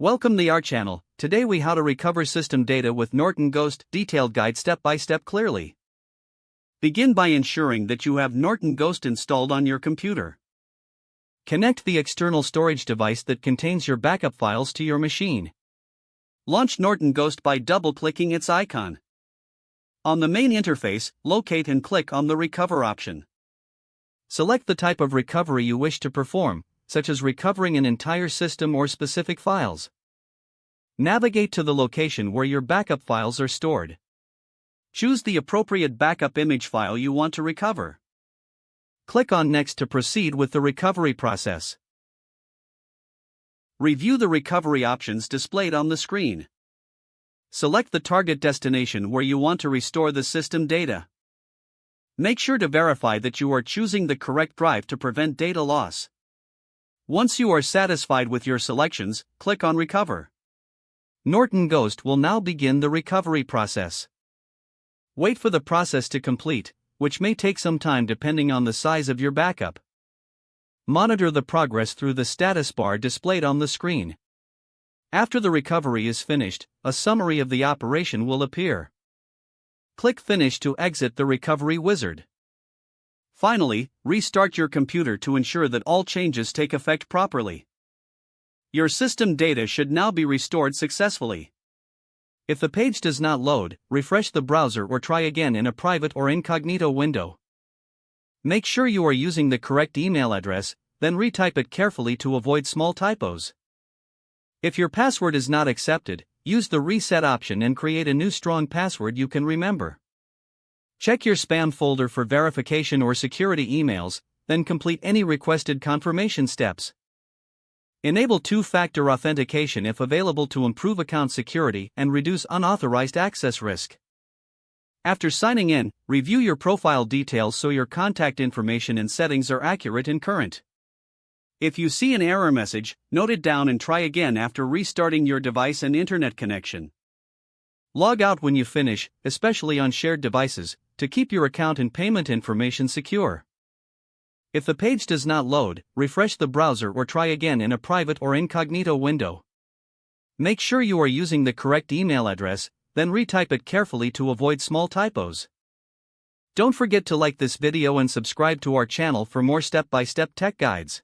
Welcome to our channel. Today we how to recover system data with Norton Ghost, detailed guide step by step clearly. Begin by ensuring that you have Norton Ghost installed on your computer. Connect the external storage device that contains your backup files to your machine. Launch Norton Ghost by double-clicking its icon. On the main interface, locate and click on the Recover option. Select the type of recovery you wish to perform, such as recovering an entire system or specific files. Navigate to the location where your backup files are stored. Choose the appropriate backup image file you want to recover. Click on Next to proceed with the recovery process. Review the recovery options displayed on the screen. Select the target destination where you want to restore the system data. Make sure to verify that you are choosing the correct drive to prevent data loss. Once you are satisfied with your selections, click on Recover. Norton Ghost will now begin the recovery process. Wait for the process to complete, which may take some time depending on the size of your backup. Monitor the progress through the status bar displayed on the screen. After the recovery is finished, a summary of the operation will appear. Click Finish to exit the recovery wizard. Finally, restart your computer to ensure that all changes take effect properly. Your system data should now be restored successfully. If the page does not load, refresh the browser or try again in a private or incognito window. Make sure you are using the correct email address, then retype it carefully to avoid small typos. If your password is not accepted, use the Reset option and create a new strong password you can remember. Check your spam folder for verification or security emails, then complete any requested confirmation steps. Enable two-factor authentication if available to improve account security and reduce unauthorized access risk. After signing in, review your profile details so your contact information and settings are accurate and current. If you see an error message, note it down and try again after restarting your device and internet connection. Log out when you finish, especially on shared devices, to keep your account and payment information secure. If the page does not load, refresh the browser or try again in a private or incognito window. Make sure you are using the correct email address, then retype it carefully to avoid small typos. Don't forget to like this video and subscribe to our channel for more step-by-step tech guides.